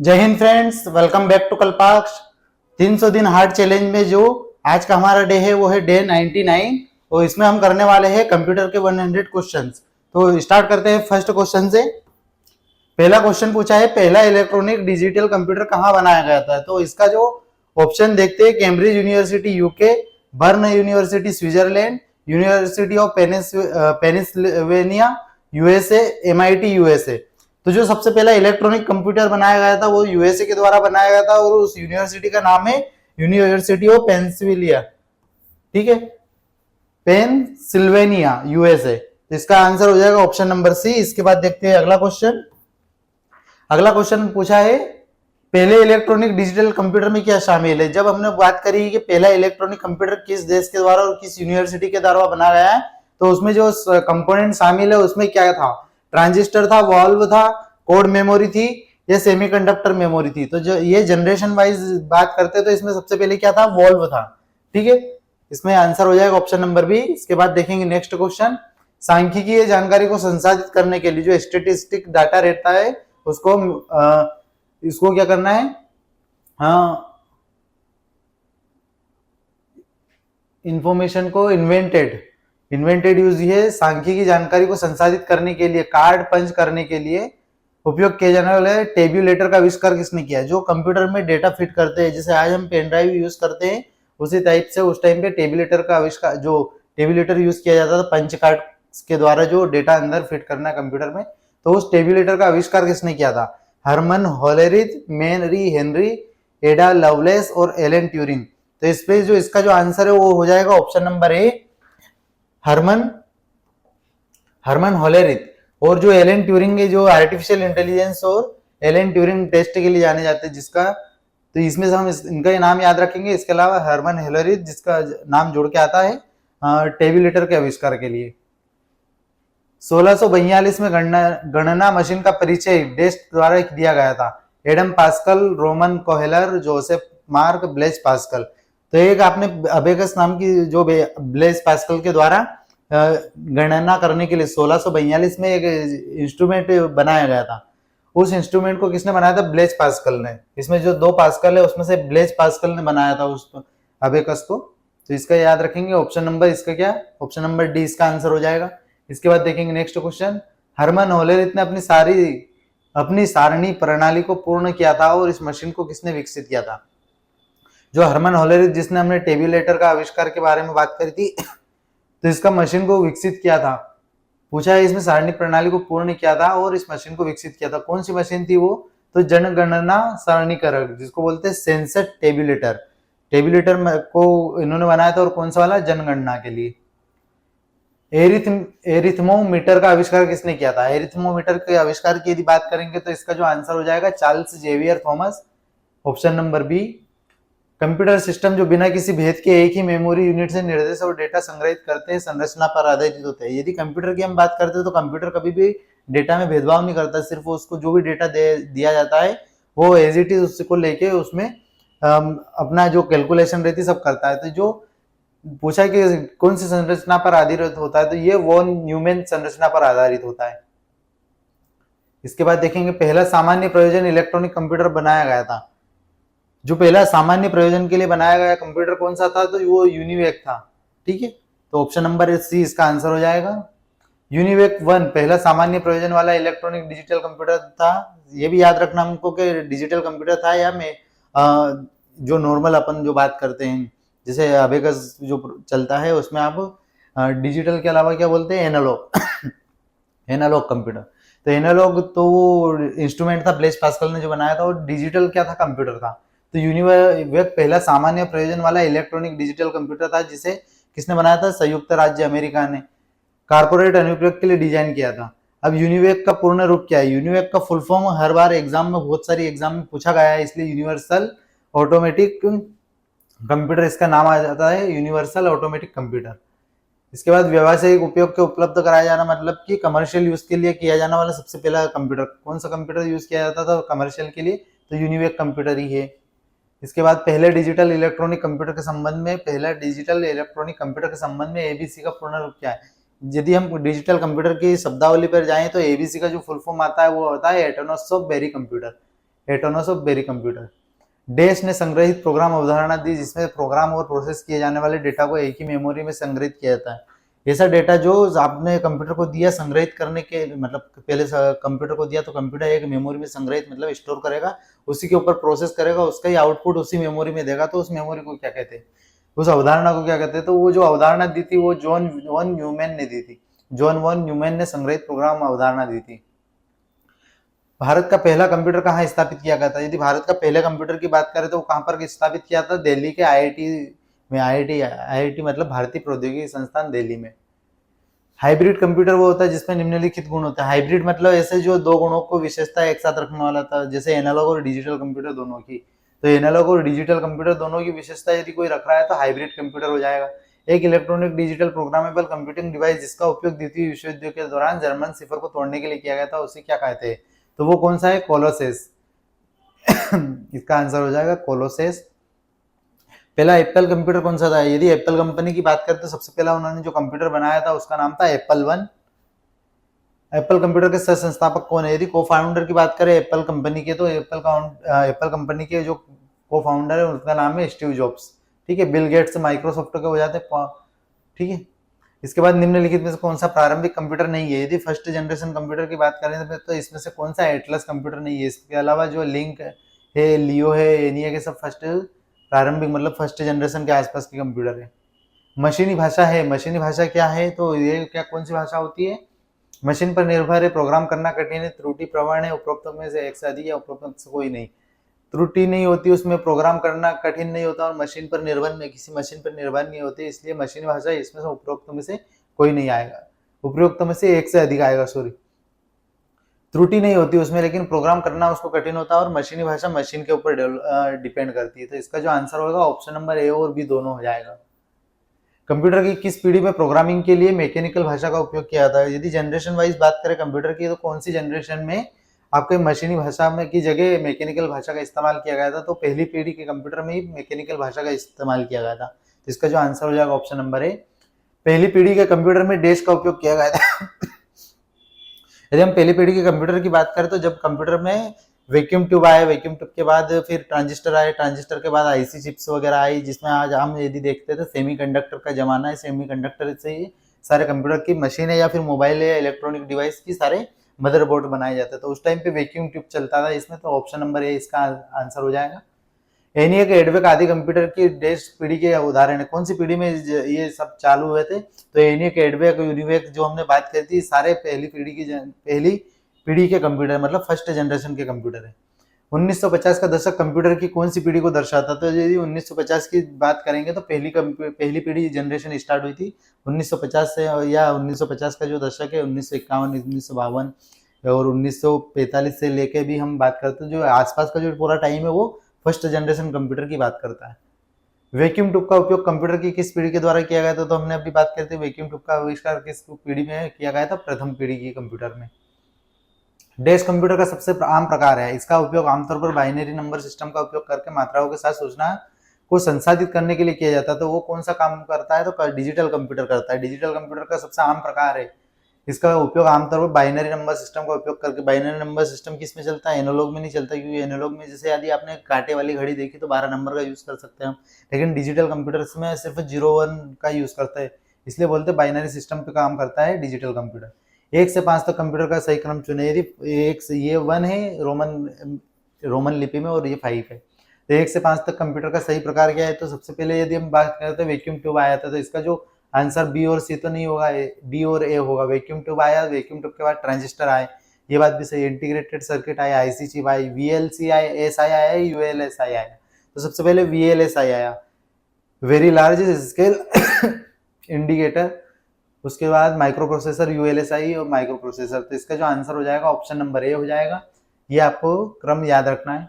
जय हिंद friends, welcome back to Kalpaksh. 300 दिन हार्ड चैलेंज में जो आज का हमारा डे है वो है डे 99 और इसमें हम करने वाले हैं कंप्यूटर के 100 क्वेश्चंस। तो स्टार्ट करते हैं फर्स्ट क्वेश्चन से। पहला क्वेश्चन पूछा है, पहला इलेक्ट्रॉनिक डिजिटल कंप्यूटर कहाँ बनाया गया था? तो इसका जो ऑप्शन देखते हैं, Cambridge university UK, burn university Switzerland, university of Pennsylvania USA, MIT USA. तो जो सबसे पहला इलेक्ट्रॉनिक कंप्यूटर बनाया गया था वो यूएसए के द्वारा बनाया गया था और उस यूनिवर्सिटी का नाम है यूनिवर्सिटी ऑफ पेंसिल्वेनिया। ठीक है, पेनसिल्वेनिया यूएसए। तो इसका आंसर हो जाएगा ऑप्शन नंबर सी। इसके बाद देखते हैं अगला क्वेश्चन। अगला क्वेश्चन पूछा है, पहले इलेक्ट्रॉनिक डिजिटल कंप्यूटर में क्या शामिल है? जब हमने बात करी कि पहला इलेक्ट्रॉनिक कंप्यूटर किस देश के द्वारा और किस यूनिवर्सिटी के द्वारा बनाया गया है, तो उसमें जो कंपोनेंट शामिल है उसमें क्या था? ट्रांजिस्टर था, वॉल्व था, कोड मेमोरी थी या सेमीकंडक्टर मेमोरी थी। तो जो ये जनरेशन वाइज बात करते हैं तो इसमें सबसे पहले क्या था? वॉल्व था। ठीक है, इसमें आंसर हो जाएगा ऑप्शन नंबर बी। इसके बाद देखेंगे नेक्स्ट क्वेश्चन। सांख्यिकीय जानकारी को संसाधित करने के लिए जो स्टेटिस्टिक डाटा रहता है उसको इसको क्या करना है? इंफॉर्मेशन को इन्वेंटेड यूज है सांख्यिकी जानकारी को संसाधित करने के लिए, कार्ड पंच करने के लिए उपयोग किया जाने वाला टेब्यूलेटर का आविष्कार किसने किया? जो कंप्यूटर में डेटा फिट करते हैं, जैसे आज हम पेन ड्राइव यूज करते हैं उसी टाइप से उस टाइम पे टेब्यूलेटर का आविष्कार, जो टेब्यूलेटर यूज किया जाता था पंच कार्ड के द्वारा जो डेटा अंदर फिट करना है कंप्यूटर में, तो उस टेब्यूलेटर का आविष्कार किसने किया था? हरमन होलेरिथ, मेरी हेनरी, एडा लवलेस और एलन ट्यूरिंग। तो इस पे जो इसका जो आंसर है वो हो जाएगा option number A, Herman Hollerith. और जो एलन ट्यूरिंग है जो आर्टिफिशियल इंटेलिजेंस और एलन ट्यूरिंग टेस्ट के लिए जाने जाते हैं, जिसका तो इसमें से हम इनका नाम याद रखेंगे। इसके अलावा हरमन होलेरिथ जिसका नाम जोड़ के आता है टेब्यूलेटर के आविष्कार के लिए। 1642 में गणना मशीन का परिचय डेस्ट द्वारा दिया गया था? Adam Pascal, Roman Kohler, Joseph Mark, Blaise Pascal. तो एक आपने अबेकस नाम की जो ब्लेज पास्कल के द्वारा गणना करने के लिए 1642 में एक इंस्ट्रूमेंट बनाया गया था। उस इंस्ट्रूमेंट को किसने बनाया था? ब्लेज पास्कल ने। इसमें जो 2 पास्कल है उसमें से ब्लेज पास्कल ने बनाया था उस अबेकस को। तो इसका याद रखेंगे ऑप्शन नंबर, इसका क्या? ऑप्शन नंबर डी इसका आंसर हो जाएगा। इसके बाद देखेंगे नेक्स्ट क्वेश्चन। हरमन होलेरिथ ने अपनी सारणी प्रणाली को पूर्ण किया था और इस मशीन को किसने विकसित किया था? जो हरमन होलेरिथ जिसने हमने टेब्यूलेटर का आविष्कार के बारे में बात करी थी तो इसका मशीन को विकसित किया था। पूछा है इसमें सारणी प्रणाली को पूर्ण किया था और इस मशीन को विकसित किया था। कौन सी मशीन थी वो? तो जनगणना सारणीकरण, जिसको बोलते हैं सेंसर टेब्यूलेटर। टेब्यूलेटर को इन्होंने बनाया था और कौन सा वाला? जनगणना के लिए। एरिथमोमीटर का आविष्कार किसने किया था? एरिथमोमीटर के आविष्कार की यदि बात करेंगे तो इसका जो आंसर हो जाएगा Charles Xavier Thomas, option number B. Computer system जो बिना किसी भेद के एक ही मेमोरी यूनिट से निर्देश और डेटा संग्रहित करते हैं, संरचना पर आधारित होते हैं। यदि कंप्यूटर की हम बात करते हैं तो कंप्यूटर कभी भी डेटा में भेदभाव नहीं करता, सिर्फ उसको जो भी डेटा दिया जाता है वो एज इट इज उसको लेके उसमें अपना जो कैलकुलेशन रहती है सब करता है। तो जो पूछा कि कौन सी संरचना पर आधारित होता है, तो ये वॉन न्यूमैन संरचना पर आधारित होता है। इसके बाद देखेंगे पहला सामान्य प्रयोजन इलेक्ट्रॉनिक कंप्यूटर बनाया गया था। जो पहला सामान्य प्रयोजन के लिए बनाया गया कंप्यूटर कौन सा था? तो वो यूनिवेक था। ठीक है, तो ऑप्शन नंबर सी इसका आंसर हो जाएगा। यूनिवेक 1 पहला सामान्य प्रयोजन वाला इलेक्ट्रॉनिक डिजिटल कंप्यूटर था। ये भी याद रखना हमको कि डिजिटल कंप्यूटर था या में जो नॉर्मल अपन जो बात करते हैं जैसे अबेकस जो चलता है उसमें आप डिजिटल के अलावा क्या बोलते हैं? Analogue analogue computer. तो एनालॉग तो वो इंस्ट्रूमेंट था ब्लेज पास्कल ने जो बनाया था, और डिजिटल क्या था? कंप्यूटर था। तो यूनिवेक पहला सामान्य प्रयोजन वाला इलेक्ट्रॉनिक डिजिटल कंप्यूटर था जिसे किसने बनाया था? संयुक्त राज्य अमेरिका ने कारपोरेट अनुप्रयोग के लिए डिजाइन किया था। अब यूनिवेक का पूर्ण रूप क्या है? यूनिवेक का फुल फॉर्म हर बार एग्जाम में, बहुत सारी एग्जाम में पूछा गया है, इसलिए यूनिवर्सल ऑटोमेटिक कंप्यूटर इसका नाम आ जाता है, यूनिवर्सल ऑटोमेटिक कंप्यूटर। इसके बाद व्यावसायिक उपयोग के उपलब्ध कराया जाना, मतलब कि कमर्शियल यूज के लिए किया जाने वाला सबसे पहला कंप्यूटर कौन सा कंप्यूटर यूज किया जाता था कमर्शियल के लिए? तो यूनिवेक कंप्यूटर ही है। इसके बाद पहले डिजिटल इलेक्ट्रॉनिक कंप्यूटर के संबंध में एबीसी का पूर्ण रूप क्या है? यदि हम डिजिटल कंप्यूटर की शब्दावली पर जाएं तो एबीसी का जो फुल फॉर्म आता है वो होता है Atanasoff Berry computer. Atanasoff Berry computer. Dash ने संग्रहित प्रोग्राम अवधारणा दी जिसमें प्रोग्राम और प्रोसेस किए जाने वाले डेटा को एक ही मेमोरी में संग्रहित किया जाता है। ऐसा डेटा जो आपने कंप्यूटर को दिया संग्रहित करने के, मतलब पहले कंप्यूटर को दिया तो कंप्यूटर एक मेमोरी में संग्रहित मतलब स्टोर करेगा, उसी के ऊपर प्रोसेस करेगा, उसका ही आउटपुट उसी मेमोरी में देगा, तो उस मेमोरी को क्या कहते हैं, उस अवधारणा को क्या कहते हैं। तो वो जो अवधारणा दी थी वो जॉन वन न्यूमैन ने दी थी। जॉन वन न्यूमैन ने संग्रहित प्रोग्राम अवधारणा दी थी। भारत का पहला कंप्यूटर कहाँ स्थापित किया गया था? यदि भारत का पहले कंप्यूटर की बात करें तो वो कहाँ पर स्थापित किया था? दिल्ली के आईआईटी में। आईआईटी मतलब भारतीय प्रौद्योगिकी संस्थान दिल्ली में। हाइब्रिड कंप्यूटर वो होता है जिसमें निम्नलिखित गुण होता है। हाइब्रिड मतलब ऐसे जो दो गुणों को विशेषता एक साथ रखने वाला था, जैसे एनालॉग और डिजिटल कंप्यूटर दोनों की। तो एनालॉग और डिजिटल कंप्यूटर दोनों की विशेषता यदि कोई रख रहा है तो हाइब्रिड कंप्यूटर हो जाएगा। एक electronic digital programmable computing device जिसका उपयोग द्वितीय विश्व युद्ध के दौरान जर्मन सिफर को तोड़ने के लिए किया गया था, उसे क्या कहते हैं? तो वो कौन सा है? कोलोसेस। इसका आंसर हो जाएगा कोलोसेस। पहला एप्पल कंप्यूटर कौन सा था? यदि एप्पल कंपनी की बात करें तो सबसे पहला उन्होंने जो कंप्यूटर बनाया था उसका नाम था एप्पल वन। एप्पल कंप्यूटर के सह संस्थापक कौन है? यदि को फाउंडर की बात करें एप्पल कंपनी के, तो एप्पल कंपनी के जो को फाउंडर है उनका नाम है स्टीव जॉब्स। ठीक है, बिल गेट्स माइक्रोसॉफ्ट के हो जाते हैं। ठीक है, इसके बाद निम्नलिखित में से कौन सा प्रारंभिक कंप्यूटर नहीं है? यदि फर्स्ट जनरेशन कंप्यूटर की बात करें तो इसमें से कौन सा एटलस कंप्यूटर नहीं है? इसके अलावा जो लिंक है, लियो है, एनिया के सब फर्स्ट प्रारंभिक मतलब फर्स्ट जनरेशन के आसपास की कंप्यूटर है। मशीनी भाषा है। मशीनी भाषा क्या है? तो ये क्या कौन सी भाषा होती है? मशीन पर निर्भर है, प्रोग्राम करना कठिन है, त्रुटि प्रवण है, उपरोक्त में से एक से अधिक या उपरोक्त से कोई नहीं। त्रुटि नहीं होती उसमें, प्रोग्राम करना कठिन नहीं होता और मशीन पर निर्भर नहीं, किसी मशीन पर निर्भर नहीं होती, इसलिए मशीनी भाषा इसमें से उपरोक्त में से कोई नहीं आएगा। उपरोक्त में से एक से अधिक आएगा, सॉरी। त्रुटि नहीं होती उसमें, लेकिन प्रोग्राम करना उसको कठिन होता है और मशीनी भाषा मशीन के ऊपर डिपेंड करती है। तो इसका जो आंसर होगा ऑप्शन नंबर ए और बी दोनों हो जाएगा। कंप्यूटर की किस पीढ़ी में प्रोग्रामिंग के लिए मैकेनिकल भाषा का उपयोग किया जाता है? यदि जनरेशन वाइज बात करें कंप्यूटर की, तो कौन सी जनरेशन में आपके मशीनी भाषा में की जगह मैकेनिकल भाषा का इस्तेमाल किया गया था? तो पहली पीढ़ी के कंप्यूटर में ही मैकेनिकल भाषा का इस्तेमाल किया गया था। तो इसका जो आंसर हो जाएगा ऑप्शन नंबर ए। पहली पीढ़ी के कंप्यूटर में डैश का उपयोग किया गया था। यदि हम पहली पीढ़ी के कंप्यूटर की बात करें तो जब कंप्यूटर में वैक्यूम ट्यूब आए, वैक्यूम ट्यूब के बाद फिर ट्रांजिस्टर आए, ट्रांजिस्टर के बाद आईसी चिप्स वगैरह आई, जिसमें आज हम यदि देखते थे सेमीकंडक्टर का जमाना है। सेमीकंडक्टर से ही सारे कंप्यूटर की मशीन है या फिर मोबाइल या इलेक्ट्रॉनिक डिवाइस की सारे मदरबोर्ड बनाए जाते, तो उस टाइम पे वैक्यूम ट्यूब चलता था इसमें। तो ऑप्शन नंबर ए इसका आंसर हो जाएगा। एनियक एडवेक आदि कंप्यूटर की डैश पीढ़ी के उदाहरण है। कौन सी पीढ़ी में ये सब चालू हुए थे? तो एनियक एडवेक यूनिवेक जो हमने बात करी थी, सारे पहली पीढ़ी के कंप्यूटर मतलब फर्स्ट जनरेशन के कंप्यूटर है। 1950 का दशक कंप्यूटर की कौन सी पीढ़ी को दर्शाता? तो यदि 1950 की बात करेंगे तो पहली पीढ़ी जनरेशन स्टार्ट हुई थी 1950 से, या 1950 का जो दशक है 1951, 1952 और 1945 से लेके भी हम बात करते हैं, जो आसपास का जो पूरा टाइम है वो फर्स्ट जनरेशन कंप्यूटर की बात करता है। वैक्यूम ट्यूब का उपयोग कंप्यूटर की किस पीढ़ी के द्वारा किया गया था? तो हमने अभी बात करते वैक्यूम ट्यूब का आविष्कार किस पीढ़ी में किया गया था? प्रथम पीढ़ी की कंप्यूटर में। डैश कंप्यूटर का सबसे आम प्रकार है। इसका उपयोग आमतौर पर बाइनरी नंबर सिस्टम का उपयोग करके मात्राओं के साथ सूचना को संसाधित करने के लिए किया जाता है। तो वो कौन सा काम करता है? तो डिजिटल कंप्यूटर करता है। डिजिटल कंप्यूटर का सबसे आम प्रकार है। इसका उपयोग आमतौर पर बाइनरी नंबर सिस्टम का उपयोग करके। बाइनरी नंबर सिस्टम किस में चलता है? एनालॉग में नहीं चलता, क्योंकि एनालॉग में जैसे यदि आपने कांटे वाली घड़ी देखी तो 12 नंबर का यूज कर सकते हैं हम, लेकिन डिजिटल कंप्यूटर्स में सिर्फ 0-1 का यूज करते हैं, इसलिए बोलते हैं बाइनरी सिस्टम पे काम करता है डिजिटल कंप्यूटर। 1 से 5 तक कंप्यूटर का सही क्रम चुने। यदि एक से ये 1 है रोमन लिपि में और ये 5 है, तो 1 से 5 तक कंप्यूटर का सही प्रकार क्या है? तो सबसे पहले यदि हम बात करते हैं वैक्यूम ट्यूब आया था, तो इसका जो आंसर बी और सी तो नहीं होगा, बी और ए होगा। वैक्यूम ट्यूब आया, वैक्यूम ट्यूब के बाद ट्रांजिस्टर आए, ये बात भी सही। इंटीग्रेटेड सर्किट आया, आईसी चिप आई, वीएलसी आया, एसआई आया, यूएलएसआई आया। तो सबसे पहले वीएलएसआई आया, वेरी लार्ज स्केल इंडिकेटर। उसके बाद माइक्रो प्रोसेसर यूएलएसआई और माइक्रो प्रोसेसर। तो इसका जो आंसर हो जाएगा ऑप्शन नंबर ए हो जाएगा। ये आपको क्रम याद रखना है।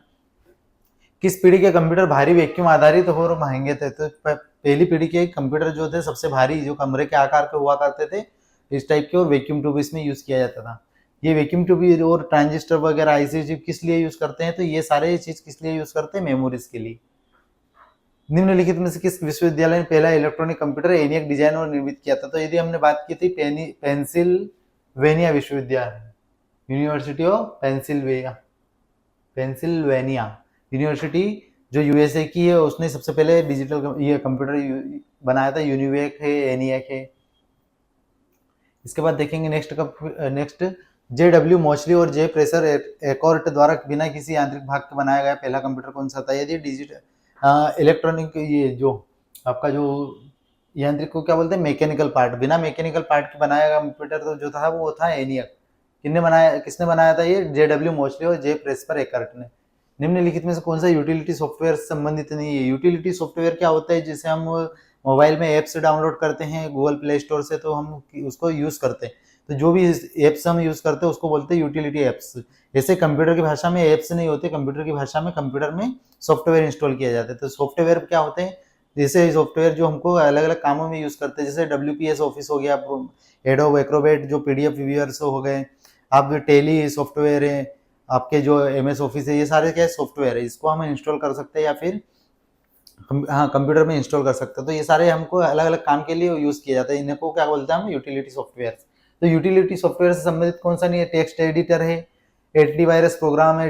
किस पीढ़ी के कंप्यूटर भारी वैक्यूम आधारित और महंगे थे? तो पहली पीढ़ी के कंप्यूटर जो थे सबसे भारी, जो कमरे के आकार के हुआ करते थे इस टाइप के, और वैक्यूम ट्यूब इसमें यूज किया जाता था। ये वैक्यूम ट्यूब और ट्रांजिस्टर वगैरह आईसी चिप किस लिए यूज करते हैं? तो ये सारे चीज किस लिए यूज करते हैं? मेमोरीज के लिए। निम्नलिखित में से किस विश्वविद्यालय ने पहला इलेक्ट्रॉनिक कंप्यूटर एनियक डिजाइन और निर्मित किया था? तो यदि हमने बात की थी पेंसिल्वेनिया विश्वविद्यालय, university of Pennsylvania. Pennsylvania university जो यूएसए की है, उसने सबसे पहले डिजिटल ये कंप्यूटर बनाया था। यूनिवेक है, एनियाक है। इसके बाद देखेंगे नेक्स्ट JW मोचली और जे प्रेशर एकॉर्ट द्वारा बिना किसी यांत्रिक भाग के बनाया गया पहला कंप्यूटर कौन सा था? यदि डिजिटल इलेक्ट्रॉनिक, ये जो आपका जो यांत्रिक को क्या बोलते हैं, मैकेनिकल पार्ट, बिना मैकेनिकल पार्ट के बनाया गया कंप्यूटर तो जो था वो था एनियक। किसने बनाया था? ये JW मोचली और जे प्रेशर एकॉर्ट ने। निम्नलिखित में से कौन सा यूटिलिटी सॉफ्टवेयर से संबंधित नहीं है? यूटिलिटी सॉफ्टवेयर क्या होता है? जिसे हम मोबाइल में ऐप्स डाउनलोड करते हैं गूगल प्ले स्टोर से, तो हम उसको यूज करते हैं। तो जो भी एप्स हम यूज करते हैं उसको बोलते हैं यूटिलिटी एप्स। जैसे कंप्यूटर की भाषा में एप्स नहीं होते, कंप्यूटर की भाषा में कंप्यूटर में सॉफ्टवेयर इंस्टॉल किया जाता है। तो सॉफ्टवेयर क्या होते हैं? जैसे सॉफ्टवेयर जो हमको अलग अलग कामों में यूज करते हैं, जैसे WPS ऑफिस हो गया, एडोब एक्रोबैट जो PDF व्यूअर्स हो गए, आप टेली सॉफ्टवेयर है, आपके जो MS ऑफिस है, ये सारे क्या सॉफ्टवेयर है, इसको हम इंस्टॉल कर सकते हैं या फिर हाँ कंप्यूटर में इंस्टॉल कर सकते हैं। तो ये सारे हमको अलग अलग काम के लिए यूज किया जाता है। इनको क्या बोलते हैं हम? Utility software. तो यूटिलिटी सॉफ्टवेयर से संबंधित कौन सा नहीं है? टेक्स्ट एडिटर है, एंटीवायरस प्रोग्राम है,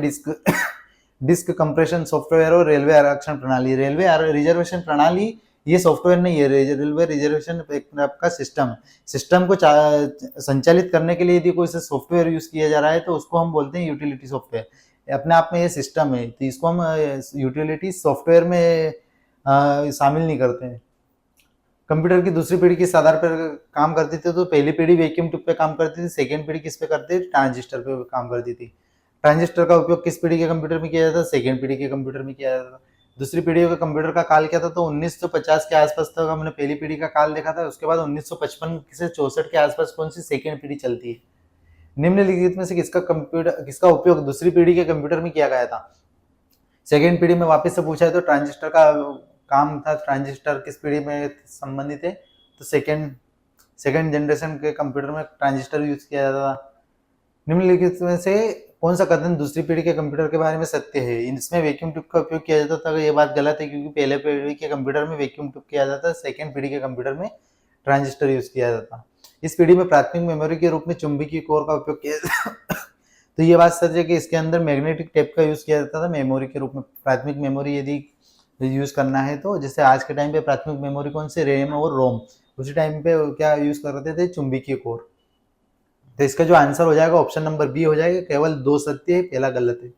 डिस्क कंप्रेशन सॉफ्टवेयर और रेलवे आरक्षण प्रणाली। रेलवे रिजर्वेशन प्रणाली ये सॉफ्टवेयर नहीं है, रेलवे रिजर्वेशन एक आपका सिस्टम को संचालित करने के लिए यदि कोई सॉफ्टवेयर यूज किया जा रहा है तो उसको हम बोलते हैं यूटिलिटी सॉफ्टवेयर। अपने आप में ये सिस्टम है, तो इसको हम यूटिलिटी सॉफ्टवेयर में शामिल नहीं करते हैं। कंप्यूटर की दूसरी पीढ़ी किस आधार पर काम करती थी? तो पहली पीढ़ी वैक्यूम ट्यूब पे काम करती थी, सेकेंड पीढ़ी किस पे करती थी? ट्रांजिस्टर पे काम करती थी। ट्रांजिस्टर का उपयोग किस पीढ़ी के कंप्यूटर में किया जाता था? सेकेंड पीढ़ी के कंप्यूटर में किया जाता था। दूसरी पीढ़ी का कंप्यूटर का काल क्या था? तो 1950 के आसपास तक हमने पहली पीढ़ी का काल देखा था। उसके बाद 1955 से 64 के आसपास कौन सी सेकेंड पीढ़ी चलती है? निम्नलिखित में से किसका उपयोग दूसरी पीढ़ी के कंप्यूटर में किया गया था? सेकेंड पीढ़ी में वापस से पूछा है तो ट्रांजिस्टर का काम था। ट्रांजिस्टर किस पीढ़ी में संबंधित है? तो सेकेंड जनरेशन के कंप्यूटर में ट्रांजिस्टर यूज किया जाता था। निम्नलिखित में से कौन सा कथन दूसरी पीढ़ी के कंप्यूटर के बारे में सत्य है? इसमें वैक्यूम ट्यूब का उपयोग किया जाता था, ये बात गलत है, क्योंकि पहले पीढ़ी के कंप्यूटर में वैक्यूम ट्यूब किया जाता है, सेकेंड पीढ़ी के कंप्यूटर में ट्रांजिस्टर यूज किया जाता है। इस पीढ़ी में प्राथमिक मेमोरी के रूप में चुंबकीय कोर का उपयोग किया जाता तो ये बात सच है कि इसके अंदर मैग्नेटिक टेप का यूज किया जाता था मेमोरी के रूप में। प्राथमिक मेमोरी यदि यूज करना है तो जैसे आज के टाइम पे प्राथमिक मेमोरी कौन सी? रैम और रोम। उसी टाइम पे क्या यूज करते थे? चुंबकीय कोर। तो इसका जो आंसर हो जाएगा ऑप्शन नंबर बी हो जाएगा। केवल 2 सत्य है, पहला गलत है।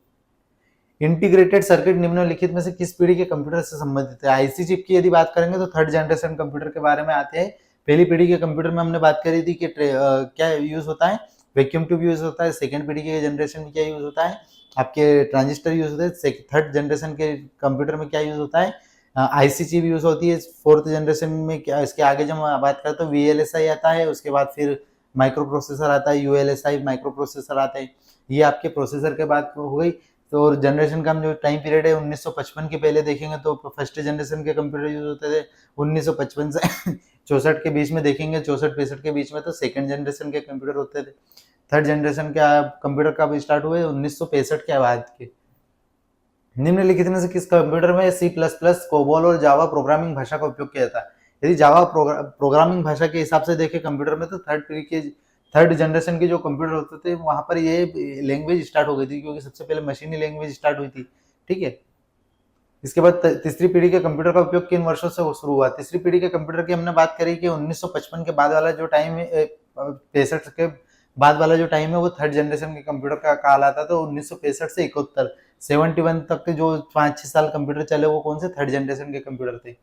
इंटीग्रेटेड सर्किट निम्नलिखित में से किस पीढ़ी के कंप्यूटर से संबंधित है? आईसी चिप की यदि बात करेंगे तो थर्ड जनरेशन कंप्यूटर के बारे में आते हैं। पहली पीढ़ी के कंप्यूटर में हमने बात करी थी कि क्या यूज होता है? वैक्यूम ट्यूब यूज होता है। सेकेंड पीढ़ी के जनरेशन में क्या यूज होता है? आपके ट्रांजिस्टर यूज होते हैं। थर्ड जनरेशन के कंप्यूटर में क्या यूज होता है? आईसी चिप यूज होती है। फोर्थ जनरेशन में क्या, इसके आगे जब हम बात करते हैं तो VLSI आता है, उसके बाद फिर माइक्रो प्रोसेसर आता है, ULSI माइक्रो प्रोसेसर आता है। ये आपके प्रोसेसर के बात हो गई। तो जनरेशन का जो टाइम पीरियड है 1955 के पहले देखेंगे तो फर्स्ट जनरेशन के कंप्यूटर यूज होते थे 1955 से 64 के बीच में देखेंगे, 64-65 के बीच में तो सेकंड जनरेशन के कंप्यूटर होते थे। थर्ड जनरेशन के कंप्यूटर कब स्टार्ट हुए? 1965 के बाद के। निम्नलिखित में से किस कंप्यूटर में C++, कोबोल और जावा प्रोग्रामिंग भाषा का उपयोग किया जाता है? यदि जावा प्रोग्रामिंग भाषा के हिसाब से देखें कंप्यूटर में तो थर्ड जनरेशन के जो कंप्यूटर होते थे वहां पर ये लैंग्वेज स्टार्ट हो गई थी, क्योंकि सबसे पहले मशीनी लैंग्वेज स्टार्ट हुई थी। ठीक है। इसके बाद तीसरी पीढ़ी के कंप्यूटर का उपयोग किन वर्षों से शुरू हुआ? तीसरी पीढ़ी के कंप्यूटर की हमने बात करी कि 1955 के बाद वाला जो टाइम है, 65 के बाद वाला जो टाइम है वो थर्ड जनरेशन के कंप्यूटर का काल आता था। तो 1965 से 71 तक के जो 5-6 साल कंप्यूटर चले वो कौन से? थर्ड जनरेशन के कंप्यूटर थे।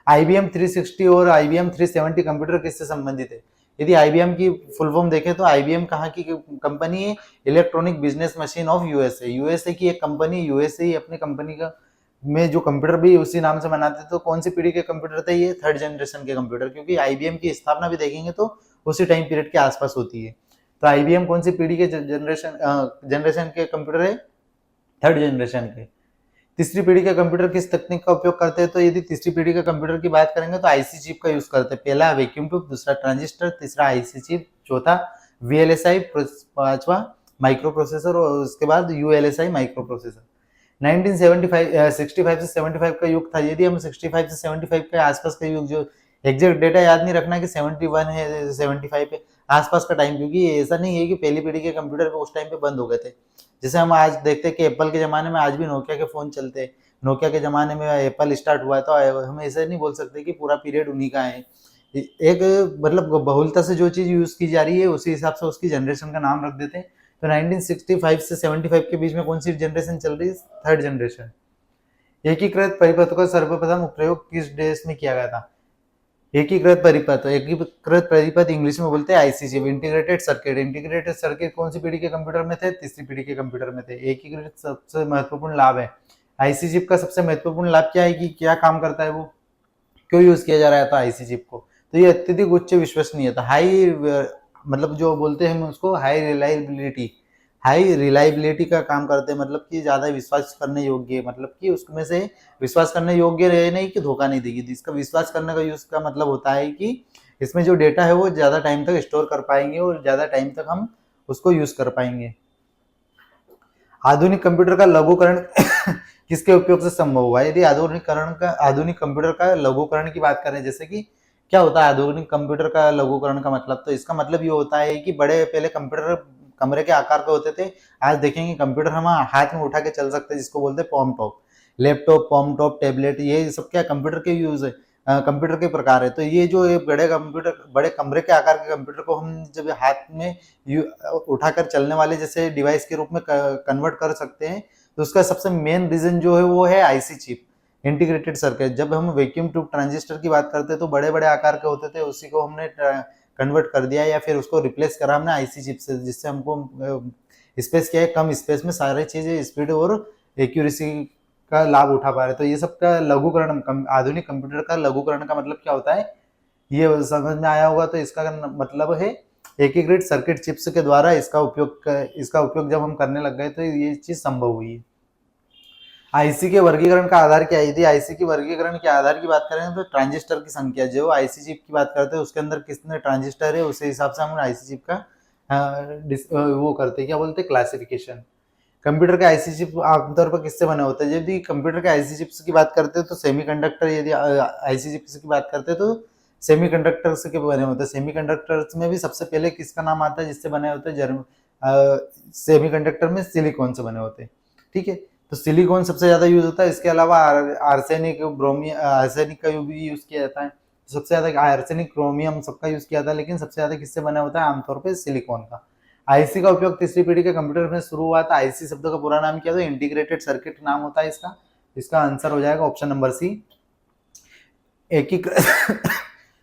IBM 360 और IBM 370 कंप्यूटर किससे संबंधित है? यदि IBM की फुल फॉर्म देखें तो IBM कहाँ की कंपनी है? Electronic business machine of USA. USA की एक कंपनी, यूएसए ही अपनी कंपनी का में जो कंप्यूटर भी उसी नाम से बनाते थे। तो कौन सी पीढ़ी के कंप्यूटर थे? ये थर्ड जनरेशन के कंप्यूटर, क्योंकि IBM की स्थापना भी देखेंगे तो उसी टाइम पीरियड के आसपास होती है। तो IBM कौन सी पीढ़ी के जनरेशन के कंप्यूटर है? थर्ड जनरेशन के। तीसरी पीढ़ी के कंप्यूटर किस तकनीक का उपयोग करते हैं? तो यदि तीसरी पीढ़ी के कंप्यूटर की बात करेंगे तो आईसी चिप का यूज करते हैं। पहला वैक्यूम ट्यूब, दूसरा ट्रांजिस्टर, तीसरा आईसी चिप, चौथा VLSI, पांचवा माइक्रो प्रोसेसर और उसके बाद ULSI माइक्रो प्रोसेसर। 65 से 75 का युग था। यदि हम 65 से 75 के आसपास का युग, जो एग्जैक्ट डेटा याद नहीं रखना कि 71 है 75 है, आसपास का टाइम, क्योंकि ऐसा नहीं है कि पहली पीढ़ी के कंप्यूटर उस टाइम पे बंद हो गए थे। जैसे हम आज देखते हैं कि एप्पल के ज़माने में आज भी नोकिया के फ़ोन चलते हैं, नोकिया के ज़माने में एप्पल स्टार्ट हुआ है, तो हम ऐसे नहीं बोल सकते कि पूरा पीरियड उन्हीं का है। एक मतलब बहुलता से जो चीज़ यूज़ की जा रही है उसी हिसाब से उसकी जनरेशन का नाम रख देते हैं। तो 1965 से 75 के बीच में कौन सी जनरेशन चल रही है? Third generation. एकीकृत परिपथ का सर्वप्रथम प्रयोग किस देश में किया गया था? एकीकृत परिपथ इंग्लिश में बोलते हैं आईसीचिप, इंटीग्रेटेड सर्किट। इंटीग्रेटेड सर्किट कौन सी पीढ़ी के कंप्यूटर में थे? तीसरी पीढ़ी के कंप्यूटर में थे। एकीकृत सबसे महत्वपूर्ण लाभ है, आईसी चिप का सबसे महत्वपूर्ण लाभ क्या है कि क्या काम करता है, वो क्यों यूज किया जा रहा था आईसी चिप को? तो ये अत्यधिक उच्च विश्वसनीयता, हाई मतलब जो बोलते हैं हम उसको हाई रिलायबिलिटी का काम करते हैं, मतलब कि ज्यादा विश्वास करने योग्य है, मतलब कि उसमें से विश्वास करने योग्य रहे नहीं कि धोखा नहीं देगी। इसका विश्वास करने का यूज का मतलब होता है कि इसमें जो डेटा है वो ज्यादा टाइम तक स्टोर कर पाएंगे और ज्यादा टाइम तक हम उसको यूज कर पाएंगे। आधुनिक कंप्यूटर का लघुकरण किसके उपयोग से संभव हुआ? यदि आधुनिक कंप्यूटर का लघुकरण की बात करें, जैसे कि क्या होता है आधुनिक कंप्यूटर का लघुकरण का मतलब? तो इसका मतलब ये होता है कि बड़े पहले कंप्यूटर कमरे के आकार के होते थे, आज देखेंगे कंप्यूटर हम हाथ में उठा के चल सकते हैं, जिसको बोलते हैं पॉम टॉप। लैपटॉप, पॉम टॉप, टैबलेट, ये सब क्या कंप्यूटर के यूज है, कंप्यूटर के प्रकार है। तो ये जो बड़े कमरे के आकार के कंप्यूटर को हम जब हाथ में उठाकर चलने वाले जैसे डिवाइस के रूप में कन्वर्ट कर सकते हैं, तो उसका सबसे मेन रीजन जो है वो है आईसी चिप, इंटीग्रेटेड सर्किट। जब हम वैक्यूम ट्यूब ट्रांजिस्टर की बात करते हैं तो बड़े बड़े आकार के होते थे, उसी को हमने कन्वर्ट कर दिया या फिर उसको रिप्लेस करा हमने आईसी चिप से, जिससे हमको स्पेस क्या है, कम स्पेस में सारी चीजें स्पीड और एक्यूरेसी का लाभ उठा पा रहे। तो ये सब का लघुकरण, आधुनिक कंप्यूटर का लघुकरण का मतलब क्या होता है, ये समझ में आया होगा। तो इसका मतलब है एकीकृत सर्किट चिप्स के द्वारा इसका उपयोग जब हम करने लग गए तो ये चीज संभव हुई है। आईसी के वर्गीकरण का आधार क्या है? यदि आईसी की वर्गीकरण के आधार की बात करें तो ट्रांजिस्टर की संख्या, जो आईसी चिप की बात करते हैं उसके अंदर कितने ट्रांजिस्टर है उसी हिसाब से हम आईसी चिप का वो करते हैं, क्या बोलते हैं, क्लासिफिकेशन। कंप्यूटर के आईसी चिप आमतौर पर किससे बने होते हैं? यदि कंप्यूटर के आईसी चिप्स की बात करते हैं तो सेमीकंडक्टर, यदि आईसी चिप्स की बात करते हैं तो सेमीकंडक्टर्स के बने होते हैं। सेमीकंडक्टर्स में भी सबसे पहले किसका नाम आता है जिससे बने होते हैं? सेमीकंडक्टर में सिलिकॉन से बने होते हैं, ठीक है। तो सिलिकॉन सबसे ज्यादा यूज होता है, इसके अलावा आर्सेनिक का भी यूज किया जाता है। सबसे ज्यादा आर्सेनिक, क्रोमियम सबका यूज किया जाता है, लेकिन सबसे ज्यादा किससे बना होता है? आमतौर पर सिलिकॉन का। आईसी का उपयोग तीसरी पीढ़ी के कंप्यूटर में शुरू हुआ था। आईसी शब्द का पूरा नाम क्या था? इंटीग्रेटेड सर्किट नाम होता है इसका। इसका आंसर हो जाएगा ऑप्शन नंबर सी। एकीकृत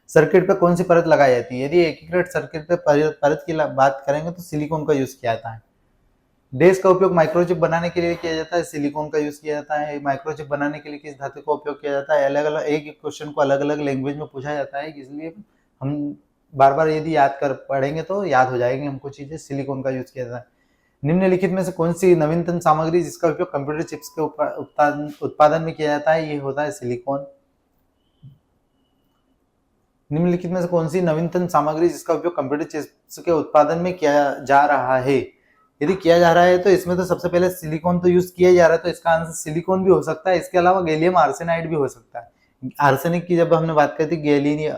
सर्किट पे कौन सी परत लगाई जाती है? यदि एकीकृत सर्किट पे परत की बात करेंगे तो सिलिकॉन का यूज किया जाता है। डेस का उपयोग माइक्रोचिप बनाने के लिए किया जाता है, सिलिकॉन का यूज किया जाता है। माइक्रोचिप बनाने के लिए किस धातु का उपयोग किया जाता है? अलग अलग एक क्वेश्चन को अलग अलग लैंग्वेज में पूछा जाता है, इसलिए हम बार बार यदि याद कर पढ़ेंगे तो याद हो जाएंगे हमको चीजें। सिलिकॉन का यूज किया जाता है। निम्नलिखित में से कौन सी नवीनतम सामग्री जिसका उपयोग कंप्यूटर चिप्स के उत्पादन में किया जाता है? ये होता है सिलिकॉन। निम्नलिखित में से कौन सी नवीनतम सामग्री जिसका उपयोग कंप्यूटर चिप्स के उत्पादन में किया जा रहा है? यदि किया जा रहा है तो इसमें तो सबसे पहले सिलिकॉन तो यूज किया जा रहा है, तो इसका आंसर सिलिकॉन भी हो सकता है। इसके अलावा गैलियम आर्सेनाइड भी हो सकता है। आर्सेनिक की जब हमने बात करी थी,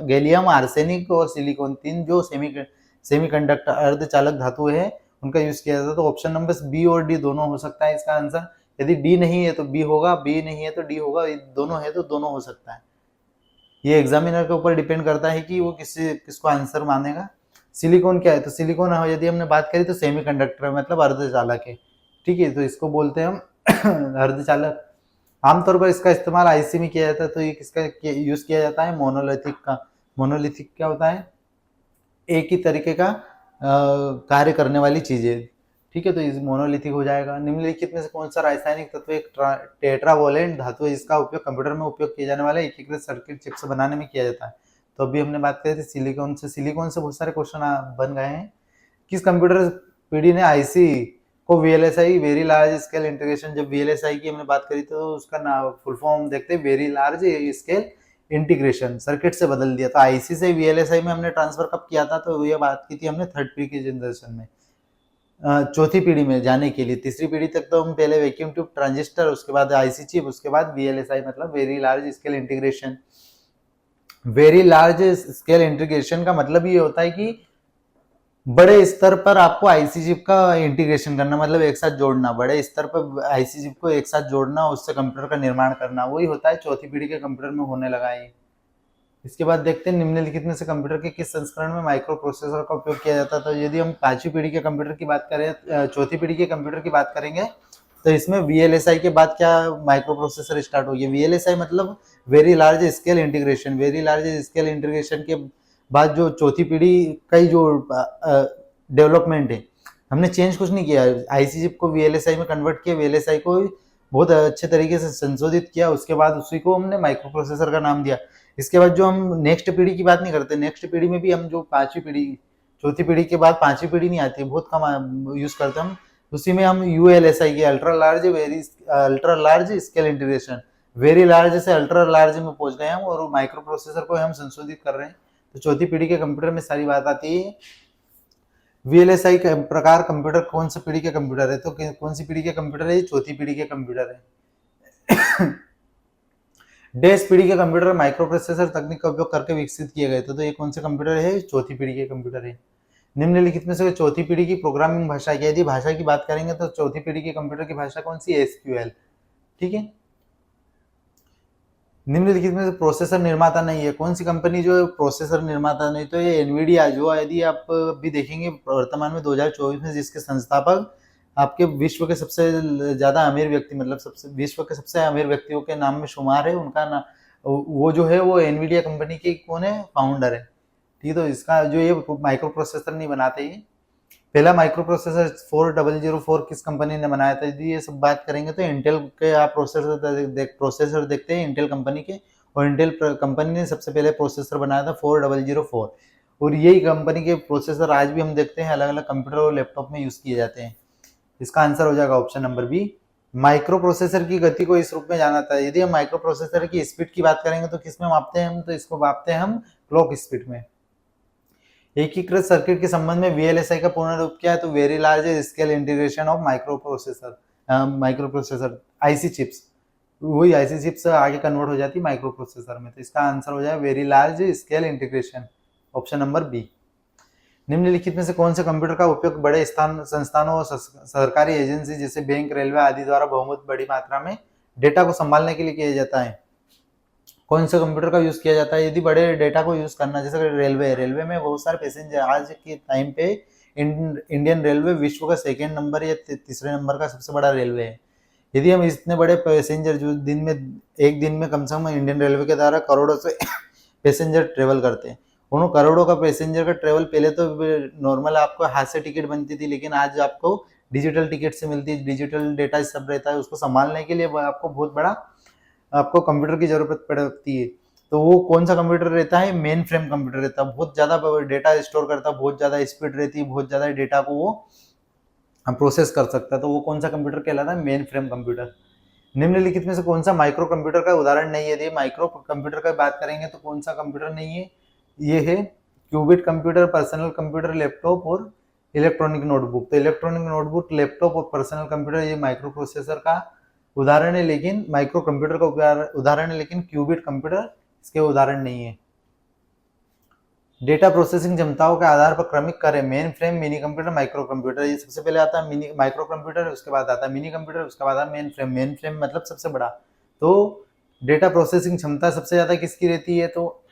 गैलियम आर्सेनिक और सिलिकॉन, तीन जो सेमीकंडक्टर अर्धचालक धातु है उनका यूज किया जाता है। तो ऑप्शन नंबर बी और डी दोनों हो सकता है इसका आंसर। यदि डी नहीं है तो बी होगा, बी नहीं है तो डी होगा, दोनों है तो दोनों हो सकता है। ये एग्जामिनर के ऊपर डिपेंड करता है कि वो किसको आंसर मानेगा। सिलिकॉन क्या है? तो सिलिकॉन यदि हमने बात करी तो सेमीकंडक्टर मतलब अर्धचालक है, ठीक है। तो इसको बोलते हैं हम अर्धचालक। आमतौर पर इसका इस्तेमाल आईसी में किया जाता है। तो ये किसका यूज किया जाता है? मोनोलिथिक का। मोनोलिथिक क्या होता है? एक ही तरीके का कार्य करने वाली चीजें, ठीक है। तो इस मोनोलिथिक हो जाएगा। निम्नलिखित में से कौन सा रासायनिक तत्व एक टेट्रावोलेंट धातु है जिसका उपयोग कंप्यूटर में उपयोग किए जाने वाले एकीकृत सर्किट चिप्स बनाने में किया जाता है? तो अभी हमने बात करी थी सिलिकॉन से। सिलिकॉन से बहुत सारे क्वेश्चन बन गए हैं। किस कंप्यूटर पीढ़ी ने आईसी को VLSI, very large scale integration, जब वीएलएसआई की हमने बात करी तो उसका नाम फुल फॉर्म देखते हैं very large scale integration circuit से बदल दिया। तो आईसी से वीएलएसआई में हमने ट्रांसफर कब किया था? तो ये बात की थी हमने थर्ड पीढ़ी की जनरेशन में, चौथी पीढ़ी में जाने के लिए। तीसरी पीढ़ी तक तो हम पहले वैक्यूम ट्यूब ट्रांजिस्टर, उसके बाद आईसी चिप, उसके बाद वीएलएसआई मतलब very large scale integration. Very large scale integration का मतलब ये होता है कि बड़े स्तर पर आपको आईसी चिप का इंटीग्रेशन करना, मतलब एक साथ जोड़ना, बड़े स्तर पर आईसी चिप को एक साथ जोड़ना, उससे कंप्यूटर का निर्माण करना, वही होता है चौथी पीढ़ी के कंप्यूटर में होने लगा है। इसके बाद देखते हैं निम्नलिखित में से कंप्यूटर के किस संस्करण में माइक्रो प्रोसेसर का उपयोग किया जाता है। तो यदि हम पांचवी पीढ़ी के कंप्यूटर की बात करें, चौथी पीढ़ी के कंप्यूटर की बात करेंगे, तो इसमें VLSI के बाद क्या माइक्रो प्रोसेसर स्टार्ट हो गया। VLSI मतलब very large scale integration. Very large scale integration के बाद जो चौथी पीढ़ी का जो डेवलपमेंट है, हमने चेंज कुछ नहीं किया, आईसी चिप को VLSI में कन्वर्ट किया, VLSI को बहुत अच्छे तरीके से संशोधित किया, उसके बाद उसी को हमने माइक्रो प्रोसेसर का नाम दिया। इसके बाद जो हम नेक्स्ट पीढ़ी की बात नहीं करते, नेक्स्ट पीढ़ी में भी हम जो पांचवी पीढ़ी, चौथी पीढ़ी के बाद पांचवी पीढ़ी नहीं आती, बहुत कम यूज करते हम, उसी में हम ULSI की ultra large scale integration, very large से अल्ट्रा लार्ज में पहुंच गए हम, और माइक्रो प्रोसेसर को हम संशोधित कर रहे हैं। तो चौथी पीढ़ी के कंप्यूटर में सारी बात आती है। VLSI का प्रकार कंप्यूटर कौन सी पीढ़ी के कंप्यूटर है, तो कौन सी पीढ़ी के कंप्यूटर है, चौथी पीढ़ी के कंप्यूटर है। डेस पीढ़ी के कंप्यूटर माइक्रो प्रोसेसर तकनीक का उपयोग करके विकसित किए गए थे। तो ये कौन से कंप्यूटर है, चौथी पीढ़ी के कंप्यूटर है। निम्नलिखित में से चौथी पीढ़ी की प्रोग्रामिंग भाषा क्या है। यदि भाषा की बात करेंगे तो चौथी पीढ़ी के कंप्यूटर की भाषा कौन सी, SQL। ठीक है। निम्नलिखित में से प्रोसेसर निर्माता नहीं है, कौन सी कंपनी जो है प्रोसेसर निर्माता नहीं, तो ये एनवीडिया, जो यदि आप भी देखेंगे वर्तमान में 2024 में जिसके संस्थापक आपके विश्व के सबसे ज्यादा अमीर व्यक्ति, मतलब सबसे विश्व के सबसे अमीर व्यक्तियों के नाम में शुमार है, उनका नाम वो जो है वो एनवीडिया कंपनी के कौन है, फाउंडर है। ठीक है। तो इसका जो ये माइक्रो प्रोसेसर नहीं बनाते, ये पहला माइक्रो प्रोसेसर 4004 किस कंपनी ने बनाया था। यदि ये सब बात करेंगे तो इंटेल के आप प्रोसेसर देखते हैं इंटेल कंपनी के, और इंटेल कंपनी ने सबसे पहले प्रोसेसर बनाया था 4004, और यही कंपनी के प्रोसेसर आज भी हम देखते हैं अलग अलग कंप्यूटर और लैपटॉप में यूज किए जाते हैं। इसका आंसर हो जाएगा option number B. Microprocessor की गति को इस रूप में जाना था। यदि हम माइक्रो प्रोसेसर की स्पीड की बात करेंगे तो किस में मापते हैं हम, तो इसको मापते हैं हम क्लॉक स्पीड में। एकीकृत सर्किट के संबंध में VLSI का पूर्ण रूप क्या है, तो very large scale integration of micro processor IC chips, वही आईसी चिप्स आगे कन्वर्ट हो जाती है माइक्रो प्रोसेसर में। तो इसका आंसर हो जाए very large scale integration, option number B. निम्नलिखित में से कौन से कंप्यूटर का उपयोग बड़े संस्थानों और सरकारी एजेंसी जैसे बैंक, रेलवे आदि द्वारा बहुत बड़ी मात्रा में डेटा को संभालने के लिए किया जाता है। कौन से कंप्यूटर का यूज किया जाता है यदि बड़े डेटा को यूज करना, जैसे रेलवे में बहुत सारे पैसेंजर, आज के टाइम पे इंडियन रेलवे विश्व का सेकेंड नंबर या तीसरे नंबर का सबसे बड़ा रेलवे है। यदि हम इतने बड़े पैसेंजर जो एक दिन में कम से कम इंडियन रेलवे के द्वारा करोड़ों से पैसेंजर ट्रेवल करते हैं, उन करोड़ों का पैसेंजर का ट्रेवल, पहले तो नॉर्मल आपको हाथ से टिकट बनती थी, लेकिन आज आपको डिजिटल टिकट से मिलती है, डिजिटल डेटा सब रहता है, उसको संभालने के लिए आपको बहुत बड़ा आपको कंप्यूटर की जरूरत पड़ती है। तो वो कौन सा कंप्यूटर रहता है, मेन फ्रेम कंप्यूटर रहता है, बहुत ज्यादा डेटा स्टोर करता है, बहुत ज्यादा स्पीड रहती है, बहुत ज्यादा डेटा को वो प्रोसेस कर सकता है। तो वो कौन सा कंप्यूटर कहलाता है, मेन फ्रेम कंप्यूटर। निम्नलिखित में से कौन सा माइक्रो कंप्यूटर का उदाहरण नहीं है। यदि माइक्रो कंप्यूटर की बात करेंगे तो कौन सा कंप्यूटर नहीं है, ये है qubit computer, personal computer, laptop और इलेक्ट्रॉनिक नोटबुक। तो इलेक्ट्रॉनिक नोटबुक, लैपटॉप और पर्सनल कंप्यूटर ये माइक्रो प्रोसेसर का उदाहरण है, लेकिन माइक्रो कंप्यूटर का उदाहरण है, लेकिन क्यूबिट कंप्यूटर इसके उदाहरण नहीं है। डेटा प्रोसेसिंग क्षमताओं के आधार पर क्रमिक करें, main frame, mini computer, micro computer. ये सबसे पहले आता है मिनी माइक्रो कंप्यूटर, उसके बाद आता है मिनी कंप्यूटर, उसके बाद आता है मेन फ्रेम। मेन फ्रेम मतलब सबसे बड़ा। तो डेटा प्रोसेसिंग क्षमता सबसे ज्यादा किसकी रहती है, तो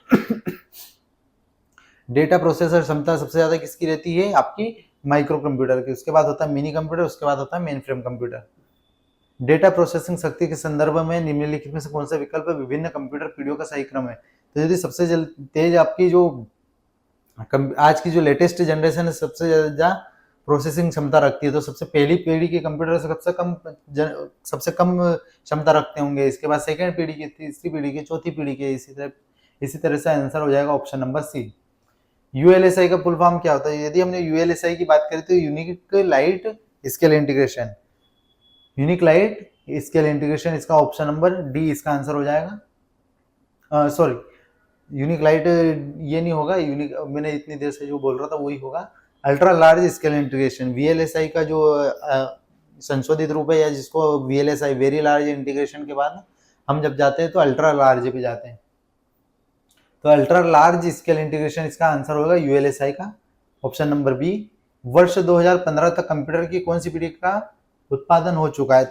डेटा प्रोसेसर क्षमता सबसे ज्यादा किसकी रहती है, आपकी माइक्रो कंप्यूटर की। उसके बाद होता है मिनी कंप्यूटर, उसके बाद होता है mainframe computer. Data processing शक्ति के संदर्भ में निम्नलिखित में से कौन सा विकल्प विभिन्न कंप्यूटर पीढ़ियों का सही क्रम है। तो यदि सबसे तेज आपकी जो आज की जो लेटेस्ट जनरेशन है सबसे ज्यादा प्रोसेसिंग क्षमता रखती है, तो सबसे पहली पीढ़ी के कंप्यूटर से सबसे कम क्षमता रखते होंगे, इसके बाद सेकंड पीढ़ी के, तीसरी पीढ़ी के, चौथी पीढ़ी के, इसी तरह से आंसर हो जाएगा ऑप्शन नंबर सी। ULSI का फुल फॉर्म क्या होता है। यदि हमने ULSI की बात करें तो unique light scale integration, unique light scale integration, इसका ऑप्शन नंबर डी इसका आंसर हो जाएगा। सॉरी, यूनिक लाइट ये नहीं होगा, यूनिक मैंने इतनी देर से जो बोल रहा था वही होगा। Ultra large scale integration VLSI का जो संशोधित रूप है, या जिसको VLSI वेरी लार्ज इंटीग्रेशन के बाद हम जब जाते हैं तो अल्ट्रा लार्ज पे जाते हैं। तो अल्ट्रा लार्ज स्केल इंटीग्रेशन इसका आंसर होगा ULSI का, ऑप्शन नंबर बी। वर्ष 2015 तक कंप्यूटर की कौन सी पीढ़ी का उत्पादन हो चुका है?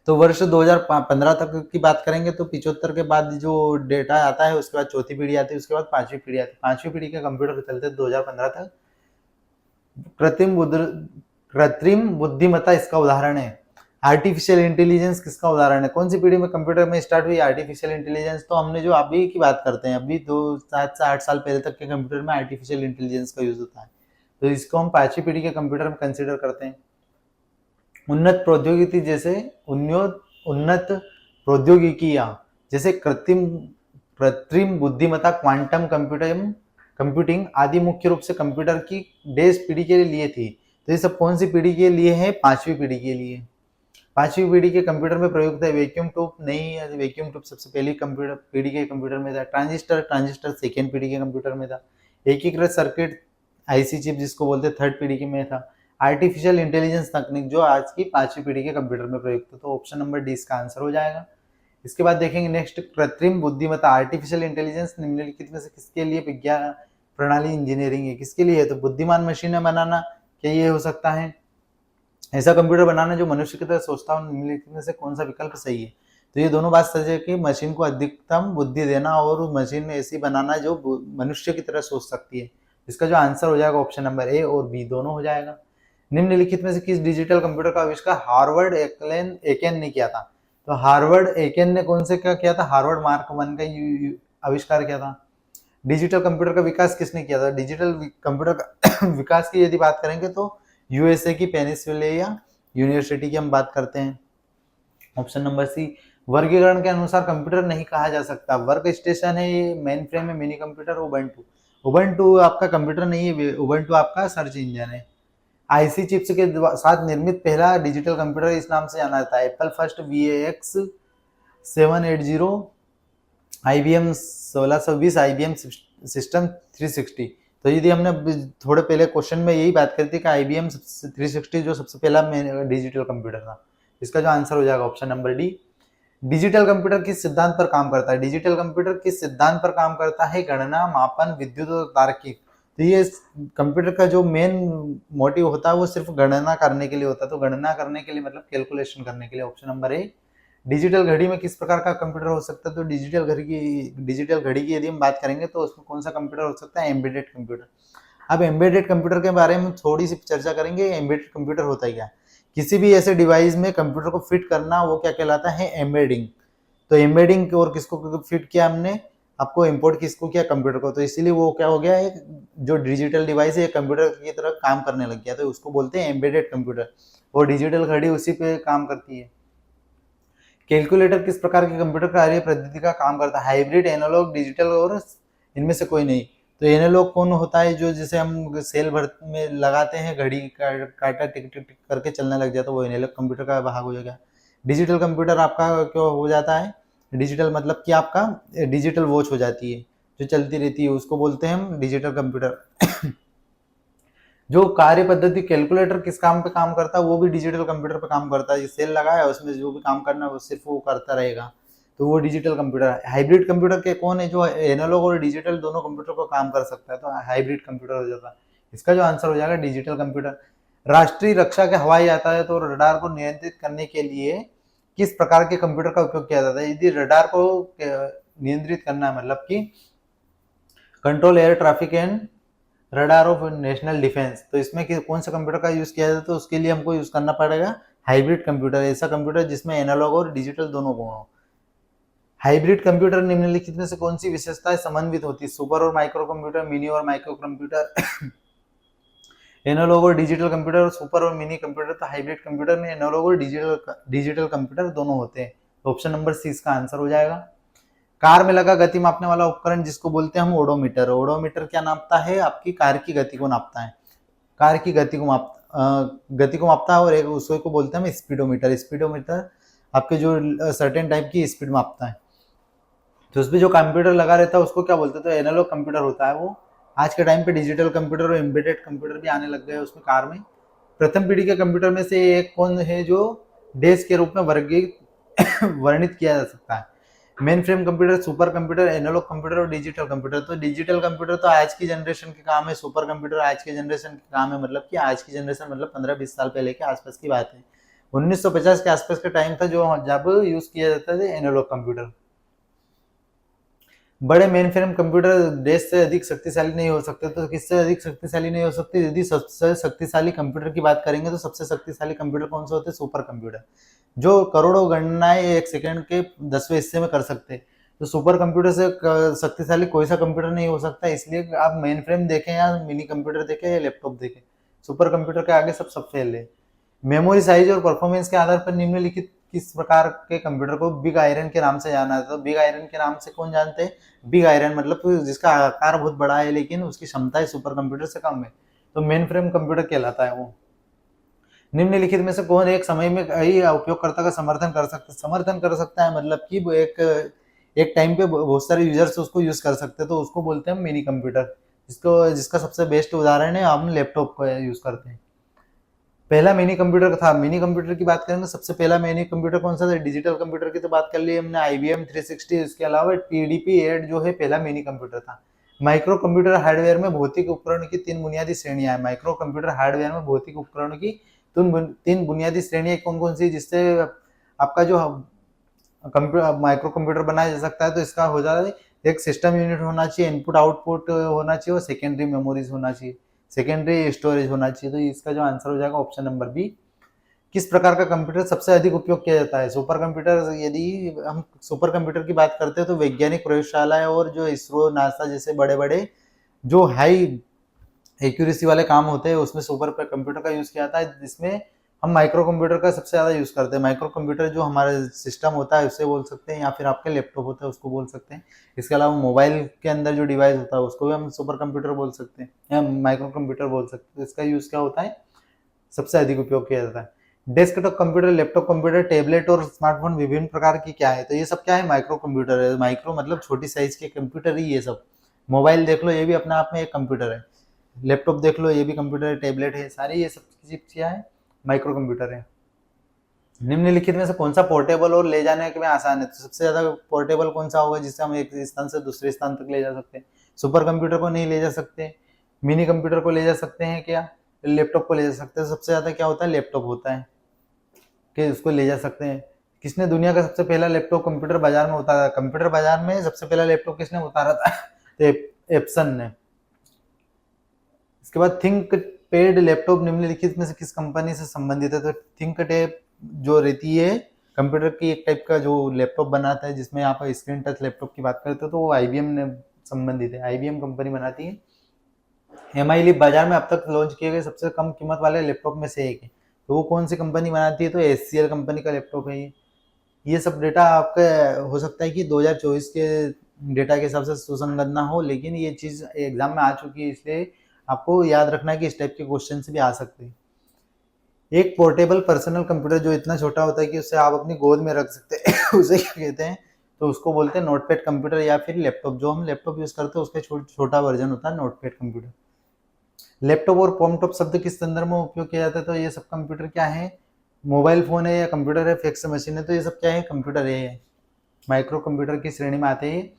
तो वर्ष 2015 तक की बात करेंगे तो 75 के बाद जो डेटा आता है उसके बाद चौथी पीढ़ी आती है, उसके बाद पांचवी पीढ़ी आती है। पांचवी पीढ़ी के कंप्यूटर चलते 2015 तक। कृत्रिम बुद्धिमत्ता इसका उदाहरण है। आर्टिफिशियल इंटेलिजेंस किसका उदाहरण है? कौन सी पीढ़ी में कंप्यूटर में स्टार्ट हुई आर्टिफिशियल इंटेलिजेंस? तो हमने जो अभी की बात करते हैं, अभी 7 से 8 साल पहले तक के कंप्यूटर में आर्टिफिशियल इंटेलिजेंस का यूज होता है, तो इसको हम पांचवी पीढ़ी के कंप्यूटर में कंसिडर करते हैं। उन्नत प्रौद्योगिकी जैसे कृत्रिम बुद्धिमत्ता, क्वांटम कंप्यूटिंग आदि मुख्य रूप से कंप्यूटर की डेस पीढ़ी के लिए थी। तो ये सब कौन सी पीढ़ी के लिए है? पांचवी पीढ़ी के लिए। पांचवी पीढ़ी के कंप्यूटर में प्रयुक्त है वैक्यूम ट्यूब। नहीं, वैक्यूम ट्यूब सबसे पहली कंप्यूटर पीढ़ी के कंप्यूटर में था। ट्रांजिस्टर सेकेंड पीढ़ी के कंप्यूटर में था। एकीकृत सर्किट आईसी चिप जिसको बोलते हैं थर्ड पीढ़ी के में था। आर्टिफिशियल इंटेलिजेंस तकनीक जो आज की पांचवी पीढ़ी के कंप्यूटर में प्रयुक्त है। तो ऑप्शन नंबर डी इसका आंसर हो जाएगा। इसके बाद देखेंगे नेक्स्ट, कृत्रिम बुद्धिमत्ता आर्टिफिशियल इंटेलिजेंस निम्नलिखित में से किसके लिए विज्ञान प्रणाली इंजीनियरिंग है? किसके लिए है? तो बुद्धिमान मशीनें बनाना, क्या ये हो सकता है? ऐसा कंप्यूटर बनाना जो मनुष्य की तरह सोचता हो, निम्नलिखित में से कौन सा विकल्प सही है? तो ये दोनों बात सच है कि मशीन को अधिकतम बुद्धि देना और मशीन ऐसी बनाना जो मनुष्य की तरह सोच सकती है। इसका जो आंसर हो जाएगा ऑप्शन नंबर ए और बी दोनों हो जाएगा। निम्नलिखित में से किस डिजिटल कंप्यूटर का आविष्कार हार्वर्ड एकेन ने किया था? तो हार्वर्ड एकेन ने कौन से क्या किया था? हार्वर्ड मार्क 1 का आविष्कार किया था। डिजिटल कंप्यूटर का विकास किसने किया था? डिजिटल कंप्यूटर का विकास की यदि बात करेंगे तो यूएसए की पेनिसिल्वेनिया यूनिवर्सिटी की हम बात करते हैं। Option number C. वर्गीकरण के अनुसार कंप्यूटर नहीं कहा जा सकता। वर्क स्टेशन है, ये मेन फ्रेम है, मिनी कंप्यूटर, उबंटू आपका कंप्यूटर नहीं है, उबंटू आपका सर्च इंजन है। आईसी चिप्स के साथ निर्मित पहला डिजिटल कंप्यूटर इस नाम से जाना जाता है Apple first VAX 780, IBM 1620, IBM system 360। तो यदि हमने थोड़े पहले क्वेश्चन में यही बात करी थी कि IBM 360 जो सबसे पहला डिजिटल कंप्यूटर था। इसका जो आंसर हो जाएगा option number D. Digital computer किस सिद्धांत पर काम करता है? डिजिटल कंप्यूटर किस सिद्धांत पर काम करता है? गणना, मापन, विद्युत और तार्किक। तो ये कंप्यूटर का जो मेन मोटिव होता है वो सिर्फ गणना करने के लिए होता है। तो गणना करने के लिए मतलब कैलकुलेशन करने के लिए। Option number A. डिजिटल घड़ी में किस प्रकार का कंप्यूटर हो सकता है? तो डिजिटल घड़ी की यदि हम बात करेंगे तो उसमें कौन सा कंप्यूटर हो सकता है? Embedded computer. अब एम्बेडेड कंप्यूटर के बारे में थोड़ी सी चर्चा करेंगे। एम्बेडेड कंप्यूटर होता है क्या? किसी भी ऐसे डिवाइस में कंप्यूटर को फिट करना, वो क्या कहलाता है? एम्बेडिंग। तो एम्बेडिंग और किसको फिट किया हमने? आपको इंपोर्ट किसको किया? कंप्यूटर को। तो इसीलिए वो क्या हो गया है, जो डिजिटल डिवाइस है कंप्यूटर की तरह काम करने लग गया, तो उसको बोलते हैं एम्बेडेड कंप्यूटर। और डिजिटल घड़ी उसी पे काम करती है। कैलकुलेटर किस प्रकार के कंप्यूटर कार्य पद्धति का काम करता है? हाइब्रिड, एनालॉग, डिजिटल और इनमें से कोई नहीं। तो एनालॉग कौन होता है? जो जिसे हम सेल भर में लगाते हैं, घड़ी काटा टिक टिक टिक करके चलने लग जाता है, वो एनालॉग कंप्यूटर का भाग हो जाएगा। डिजिटल कंप्यूटर आपका क्यों हो जाता है? डिजिटल मतलब कि आपका डिजिटल वॉच हो जाती है जो चलती रहती है, उसको बोलते हैं हम डिजिटल कंप्यूटर। जो कार्य पद्धति कैलकुलेटर किस काम पे काम करता है? वो भी डिजिटल कंप्यूटर पे काम करता है। सेल लगाया है, उसमें जो भी काम करना है वो सिर्फ वो करता रहेगा, तो वो डिजिटल कंप्यूटर है। हाइब्रिड कंप्यूटर के कौन है? जो एनालॉग और डिजिटल दोनों कंप्यूटर को काम कर सकता है, तो हाइब्रिड कंप्यूटर हो जाता है। इसका जो आंसर हो जाएगा डिजिटल कंप्यूटर। राष्ट्रीय रक्षा के हवाई यातायात और रडार को नियंत्रित करने के लिए किस प्रकार के कंप्यूटर का उपयोग किया जाता है? यदि रडार को नियंत्रित करना है, मतलब कि control air traffic and radar of national defence, तो इसमें कौन सा कंप्यूटर का यूज किया जाता है? तो उसके लिए हमको यूज करना पड़ेगा हाइब्रिड कंप्यूटर। ऐसा कंप्यूटर जिसमें एनालॉग और डिजिटल दोनों गुण हो। हाइब्रिड कंप्यूटर निम्नलिखित में से कौन सी विशेषताएं समन्वित होती है? सुपर और माइक्रो कंप्यूटर, मिनी और माइक्रो कंप्यूटर, एनालॉग और डिजिटल कंप्यूटर, और सुपर और मिनी कंप्यूटर। तो हाइब्रिड कंप्यूटर में एनालॉग और डिजिटल कंप्यूटर दोनों होते हैं। ऑप्शन नंबर सी इसका आंसर हो जाएगा। कार में लगा गति मापने वाला उपकरण जिसको बोलते हैं हम ओडोमीटर। ओडोमीटर क्या नापता है? आपकी कार की गति को नापता है। कार की गति को मापता है। और एक उसको को बोलते हैं हम स्पीडोमीटर। स्पीडोमीटर आपके जो सर्टेन टाइप की स्पीड मापता है। तो उसमें जो कंप्यूटर लगा रहता है उसको क्या बोलते हैं? तो एनालॉग कंप्यूटर होता है वो। आज के टाइम पे डिजिटल कंप्यूटर और एम्बेडेड कंप्यूटर भी आने लग गए उसमें कार में। प्रथम पीढ़ी के कंप्यूटर में से एक कौन है जो डेस्क के रूप में वर्णित किया जा सकता है? Mainframe computer, super computer, analogue computer और डिजिटल कंप्यूटर। तो डिजिटल कंप्यूटर तो आज की जनरेशन के काम है, सुपर कंप्यूटर आज की जनरेशन के काम है, मतलब कि आज की जनरेशन मतलब 15-20 साल पहले के आसपास की बात है। 1950 के आसपास का टाइम था जो जब यूज किया जाता था एनालॉग कंप्यूटर। बड़े मेन फ्रेम कंप्यूटर डेस्क से अधिक शक्तिशाली नहीं हो सकते। तो किससे अधिक शक्तिशाली नहीं हो सकती? यदि सबसे शक्तिशाली कंप्यूटर की बात करेंगे तो सबसे शक्तिशाली कंप्यूटर कौन सा होते हैं? सुपर कंप्यूटर, जो करोड़ों गणनाएं एक सेकंड के 10वें हिस्से में कर सकते हैं। तो सुपर कंप्यूटर से शक्तिशाली कोई सा कंप्यूटर नहीं हो सकता। इसलिए आप मेन फ्रेम देखें या मिनी कंप्यूटर देखें या लैपटॉप देखें, सुपर कंप्यूटर के आगे सब फेल है। मेमोरी साइज और परफॉर्मेंस के आधार पर निम्नलिखित किस प्रकार के कंप्यूटर को बिग आयरन के नाम से जाना जाता है? तो बिग आयरन के नाम से कौन जानते हैं? बिग आयरन मतलब जिसका आकार बहुत बड़ा है लेकिन उसकी क्षमताएं सुपर कंप्यूटर से कम है, तो मेन फ्रेम कंप्यूटर कहलाता है वो। निम्नलिखित में से कौन एक समय में कई उपयोगकर्ता का समर्थन कर सकता है, मतलब कि वो एक टाइम पे बहुत सारे यूजर्स उसको यूज कर सकते हैं, तो उसको बोलते हैं मिनी कंप्यूटर। जिसका सबसे बेस्ट उदाहरण है हम लैपटॉप को यूज करते हैं। पहला मिनी कंप्यूटर था, मिनी कंप्यूटर की बात करें तो सबसे पहला मिनी कंप्यूटर कौन सा था? डिजिटल कंप्यूटर की तो बात कर ली हमने, IBM 360। इसके अलावा TDP-8 जो है पहला मिनी कंप्यूटर था। माइक्रो कंप्यूटर हार्डवेयर में भौतिक उपकरणों की 3 बुनियादी श्रेणियां हैं। माइक्रो कंप्यूटर हार्डवेयर में भौतिक उपकरणों की 3 बुनियादी श्रेणियां कौन कौन सी, जिससे आपका जो कंप्यूटर माइक्रो कंप्यूटर बनाया जा सकता है? तो इसका हो जाता है, एक सिस्टम यूनिट होना चाहिए, इनपुट आउटपुट होना चाहिए और सेकेंडरी मेमोरीज होना चाहिए, सेकेंडरी स्टोरेज होना चाहिए। तो इसका जो आंसर हो जाएगा ऑप्शन नंबर बी। किस प्रकार का कंप्यूटर सबसे अधिक उपयोग किया जाता है? Super computer. यदि हम सुपर कंप्यूटर की बात करते हैं तो वैज्ञानिक प्रयोगशालाएं और जो इसरो, नासा जैसे बड़े बड़े जो हाई एक्यूरेसी वाले काम होते हैं उसमें सुपर कंप्यूटर का यूज किया जाता है, जिसमें हम माइक्रो कंप्यूटर का सबसे ज्यादा यूज करते हैं। माइक्रो कंप्यूटर जो हमारा सिस्टम होता है उसे बोल सकते हैं, या फिर आपके लैपटॉप होता है उसको बोल सकते हैं। इसके अलावा मोबाइल के अंदर जो डिवाइस होता है उसको भी हम सुपर कंप्यूटर बोल सकते हैं या माइक्रो कंप्यूटर बोल सकते हैं। इसका यूज क्या होता है? सबसे अधिक उपयोग किया जाता है। Desktop computer, laptop computer, tablet और स्मार्टफोन विभिन्न प्रकार की क्या है? तो ये सब क्या है? माइक्रो कंप्यूटर है। माइक्रो मतलब छोटी साइज के कंप्यूटर ही ये सब। मोबाइल देख लो, ये भी अपने आप में एक कंप्यूटर है। लैपटॉप देख लो, ये भी कंप्यूटर है। टैबलेट है, सारे ये सब चीज क्या है? माइक्रो कंप्यूटर है। निम्नलिखित में से कौन सा पोर्टेबल और ले जाने के में आसान है? तो सबसे ज्यादा पोर्टेबल कौन सा होगा जिससे हम एक स्थान से दूसरे स्थान तक ले जा सकते हैं? सुपर कंप्यूटर को नहीं ले जा सकते, मिनी कंप्यूटर को ले जा सकते हैं क्या? लैपटॉप को ले जा सकते हैं। सबसे ज्यादा क्या होता है? लैपटॉप होता है कि उसको ले जा सकते हैं। किसने दुनिया का सबसे पहला लैपटॉप कंप्यूटर बाजार में उतारा? कंप्यूटर बाजार में सबसे पहला लैपटॉप किसने उतारा था? तो एप्सन ने। इसके बाद थिंक पैड लैपटॉप निम्नलिखित में से किस कंपनी से संबंधित है? तो थिंक टैब जो रहती है कंप्यूटर की एक टाइप का जो लैपटॉप बनाता है, जिसमें आप स्क्रीन टच लैपटॉप की बात करते हो तो वो IBM ने संबंधित है, IBM कंपनी बनाती है। MI लिप बाजार में अब तक लॉन्च किए गए सबसे कम कीमत वाले लैपटॉप में से एक है, तो वो कौन सी कंपनी बनाती है? तो HCL कंपनी का लैपटॉप है ये सब डेटा आपका हो सकता है कि 2024 के डेटा के हिसाब से सुसंगत ना हो, लेकिन ये चीज एग्जाम में आ चुकी है, इसलिए आपको याद रखना है कि इस टाइप के क्वेश्चन भी आ सकते हैं। एक पोर्टेबल पर्सनल कंप्यूटर जो इतना छोटा होता है कि उससे आप अपनी गोद में रख सकते हैं उसे क्या कहते हैं? तो उसको बोलते हैं नोटपैड कंप्यूटर या फिर लैपटॉप। जो हम लैपटॉप यूज करते हैं उसका छोटा वर्जन होता है नोटपैड कंप्यूटर। लैपटॉप और कॉमटॉप शब्द किस संदर्भ में उपयोग किया जाता है? तो ये सब कंप्यूटर क्या है? मोबाइल फोन है या कंप्यूटर है, फैक्स मशीन है? तो ये सब क्या है? कंप्यूटर है, माइक्रो कंप्यूटर की श्रेणी में आते हैं।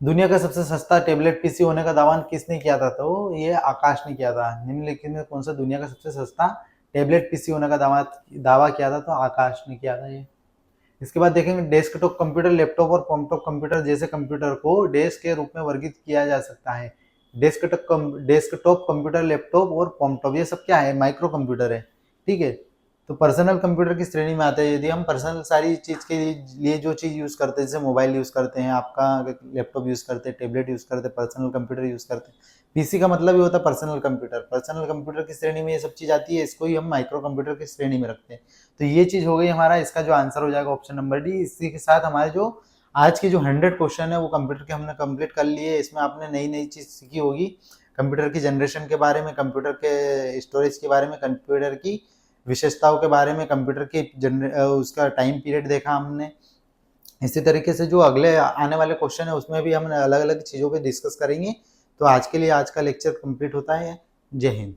दुनिया का सबसे सस्ता टैबलेट PC होने का दावा किसने किया था? तो ये आकाश ने किया था। निम्नलिखित में कौन सा दुनिया का सबसे सस्ता टैबलेट PC होने का दावा किया था? तो आकाश ने किया था ये। इसके बाद देखेंगे डेस्कटॉप कंप्यूटर, लैपटॉप और कॉमटॉप कंप्यूटर जैसे कंप्यूटर को डेस्क के रूप में वर्गीकृत किया जा सकता है। डेस्कटॉप कंप्यूटर, लैपटॉप और कॉमटॉप ये सब क्या है? माइक्रो कंप्यूटर है, ठीक है। तो पर्सनल कंप्यूटर की श्रेणी में आते हैं। यदि हम पर्सनल सारी चीज के लिए जो चीज यूज करते हैं, जैसे मोबाइल यूज करते हैं, आपका लैपटॉप यूज करते हैं, टैबलेट यूज करते हैं, पर्सनल कंप्यूटर यूज करते हैं, PC का मतलब ही होता है पर्सनल कंप्यूटर। पर्सनल कंप्यूटर की श्रेणी में ये सब चीज आती है, इसको ही हम माइक्रो कंप्यूटर की श्रेणी में रखते हैं। तो ये चीज हो गई हमारा, इसका जो आंसर हो जाएगा ऑप्शन नंबर डी। इसी के साथ हमारे जो आज की जो 100 क्वेश्चन है वो कंप्यूटर के हमने कंप्लीट कर लिए। इसमें आपने नई नई चीज सीखी होगी, कंप्यूटर की जनरेशन के बारे में, कंप्यूटर के स्टोरेज के बारे में, कंप्यूटर की विशेषताओं के बारे में, कंप्यूटर की उसका टाइम पीरियड देखा हमने। इसी तरीके से जो अगले आने वाले क्वेश्चन है उसमें भी हम अलग अलग चीज़ों पे डिस्कस करेंगे। तो आज के लिए आज का लेक्चर कंप्लीट होता है। जय हिंद।